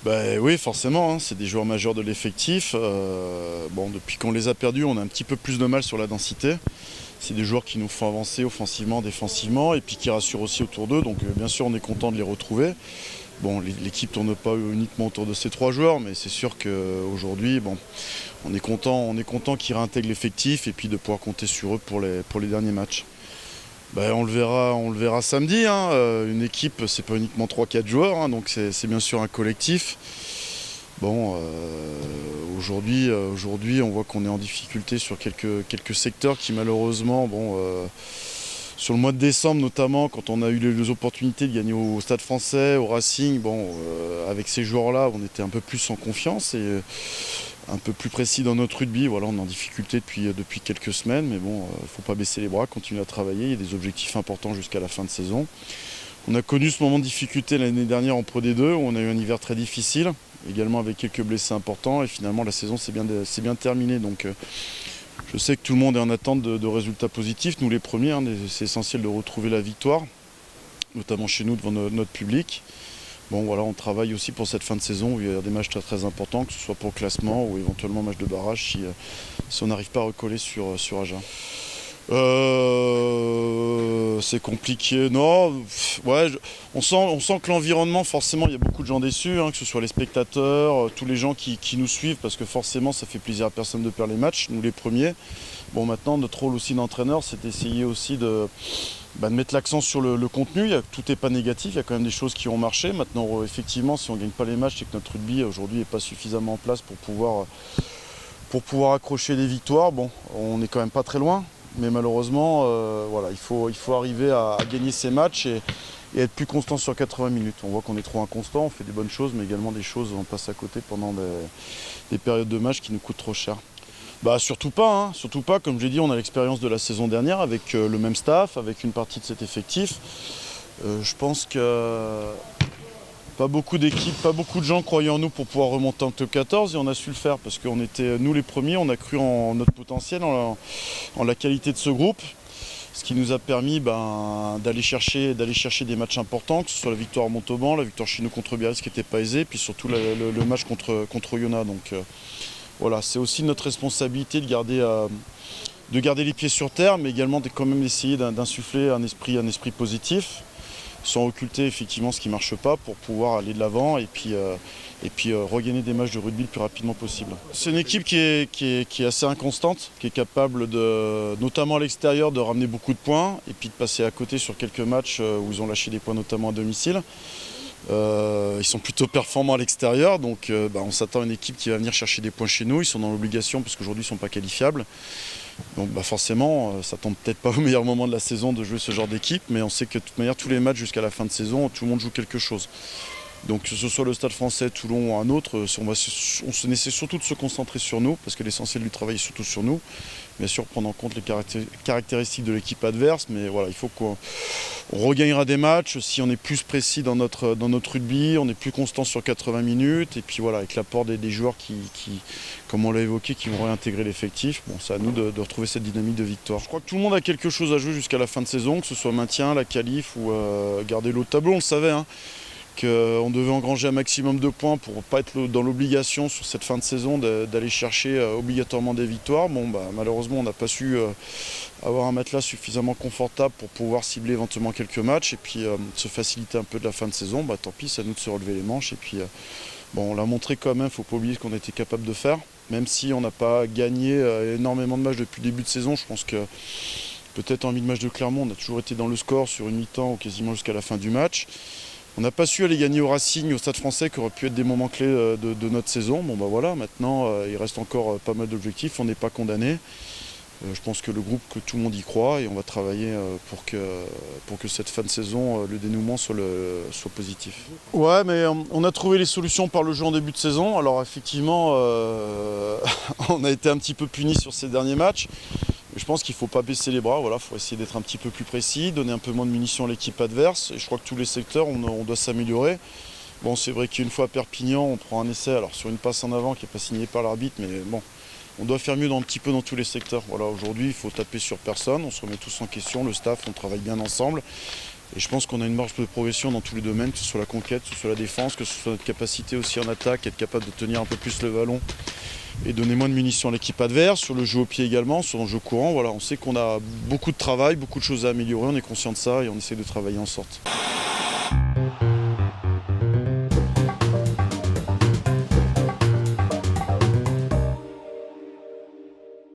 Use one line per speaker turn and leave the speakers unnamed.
Oui, forcément, hein, c'est des joueurs majeurs de l'effectif. Depuis qu'on les a perdus, on a un petit peu plus de mal sur la densité. C'est des joueurs qui nous font avancer offensivement, défensivement, et puis qui rassurent aussi autour d'eux. Donc bien sûr, on est content de les retrouver. Bon, l'équipe tourne pas uniquement autour de ces trois joueurs, mais c'est sûr qu'aujourd'hui, on est content qu'ils réintègrent l'effectif et puis de pouvoir compter sur eux pour les derniers matchs. On le verra samedi, hein. Une équipe, c'est pas uniquement 3-4 joueurs, hein, donc c'est bien sûr un collectif. Aujourd'hui, on voit qu'on est en difficulté sur quelques secteurs qui malheureusement, sur le mois de décembre notamment, quand on a eu les opportunités de gagner au Stade Français, au Racing, avec ces joueurs-là, on était un peu plus en confiance et un peu plus précis dans notre rugby. Voilà, on est en difficulté depuis quelques semaines, mais bon, il ne faut pas baisser les bras, continuer à travailler. Il y a des objectifs importants jusqu'à la fin de saison. On a connu ce moment de difficulté l'année dernière en Pro D2, où on a eu un hiver très difficile, également avec quelques blessés importants, et finalement la saison s'est bien terminée. Donc je sais que tout le monde est en attente de résultats positifs, nous les premiers, hein, c'est essentiel de retrouver la victoire, notamment chez nous devant notre public. On travaille aussi pour cette fin de saison où il y a des matchs très très importants, que ce soit pour le classement ou éventuellement match de barrage si on n'arrive pas à recoller sur Agen. C'est compliqué, non. On sent que l'environnement, forcément, il y a beaucoup de gens déçus, hein, que ce soit les spectateurs, tous les gens qui nous suivent, parce que forcément, ça fait plaisir à personne de perdre les matchs, nous les premiers. Maintenant, notre rôle aussi d'entraîneur, c'est d'essayer aussi de mettre l'accent sur le contenu. Tout n'est pas négatif, il y a quand même des choses qui ont marché. Maintenant, effectivement, si on ne gagne pas les matchs, c'est que notre rugby aujourd'hui n'est pas suffisamment en place pour pouvoir accrocher des victoires. On n'est quand même pas très loin. Mais malheureusement, il faut arriver à gagner ces matchs et être plus constant sur 80 minutes. On voit qu'on est trop inconstant, on fait des bonnes choses, mais également des choses où on passe à côté pendant des périodes de match qui nous coûtent trop cher. Surtout pas, hein, surtout pas. Comme j'ai dit, on a l'expérience de la saison dernière avec le même staff, avec une partie de cet effectif. Je pense que pas beaucoup d'équipes, pas beaucoup de gens croyaient en nous pour pouvoir remonter en top 14 et on a su le faire parce qu'on était nous les premiers, on a cru en notre potentiel, en la qualité de ce groupe. Ce qui nous a permis d'aller chercher des matchs importants, que ce soit la victoire à Montauban, la victoire chez nous contre Biarritz qui n'était pas aisée, puis surtout le match contre Oyonnax. Donc c'est aussi notre responsabilité de garder les pieds sur terre, mais également de quand même essayer d'insuffler un esprit positif, sans occulter effectivement ce qui ne marche pas pour pouvoir aller de l'avant et puis regagner des matchs de rugby le plus rapidement possible. C'est une équipe qui est assez inconstante, qui est capable, notamment à l'extérieur, de ramener beaucoup de points et puis de passer à côté sur quelques matchs où ils ont lâché des points, notamment à domicile. Ils sont plutôt performants à l'extérieur, donc on s'attend à une équipe qui va venir chercher des points chez nous. Ils sont dans l'obligation parce qu'aujourd'hui ils ne sont pas qualifiables. Donc forcément, ça tombe peut-être pas au meilleur moment de la saison de jouer ce genre d'équipe, mais on sait que de toute manière tous les matchs jusqu'à la fin de saison, tout le monde joue quelque chose. Donc que ce soit le Stade Français, Toulon ou un autre, on essaie surtout de se concentrer sur nous, parce que l'essentiel du travail est surtout sur nous. Bien sûr, prendre en compte les caractéristiques de l'équipe adverse, mais il faut qu'on regagnera des matchs si on est plus précis dans notre rugby, on est plus constant sur 80 minutes, et puis avec l'apport des joueurs qui, comme on l'a évoqué, qui vont réintégrer l'effectif. C'est à nous de retrouver cette dynamique de victoire. Je crois que tout le monde a quelque chose à jouer jusqu'à la fin de saison, que ce soit maintien, la qualif ou garder l'eau de tableau, on le savait, hein. On devait engranger un maximum de points pour ne pas être dans l'obligation sur cette fin de saison d'aller chercher obligatoirement des victoires. Malheureusement, on n'a pas su avoir un matelas suffisamment confortable pour pouvoir cibler éventuellement quelques matchs et puis se faciliter un peu de la fin de saison. Tant pis, c'est à nous de se relever les manches. Et puis, on l'a montré quand même, il ne faut pas oublier ce qu'on était capable de faire. Même si on n'a pas gagné énormément de matchs depuis le début de saison, je pense que peut-être en mi-match de Clermont, on a toujours été dans le score sur une mi-temps ou quasiment jusqu'à la fin du match. On n'a pas su aller gagner au Racing, au Stade Français, qui auraient pu être des moments clés de notre saison. Maintenant, il reste encore pas mal d'objectifs, on n'est pas condamné. Je pense que le groupe, que tout le monde y croit, et on va travailler pour que cette fin de saison, le dénouement soit positif. Ouais, mais on a trouvé les solutions par le jeu en début de saison. Alors effectivement, on a été un petit peu punis sur ces derniers matchs. Je pense qu'il ne faut pas baisser les bras, il faut essayer d'être un petit peu plus précis, donner un peu moins de munitions à l'équipe adverse. Et je crois que tous les secteurs, on doit s'améliorer. C'est vrai qu'une fois à Perpignan, on prend un essai sur une passe en avant qui n'est pas signée par l'arbitre, mais on doit faire mieux un petit peu dans tous les secteurs. Aujourd'hui, il faut taper sur personne, on se remet tous en question, le staff, on travaille bien ensemble. Et je pense qu'on a une marge de progression dans tous les domaines, que ce soit la conquête, que ce soit la défense, que ce soit notre capacité aussi en attaque, être capable de tenir un peu plus le ballon et donner moins de munitions à l'équipe adverse, sur le jeu au pied également, sur le jeu courant. Voilà, on sait qu'on a beaucoup de travail, beaucoup de choses à améliorer, on est conscient de ça et on essaie de travailler en sorte.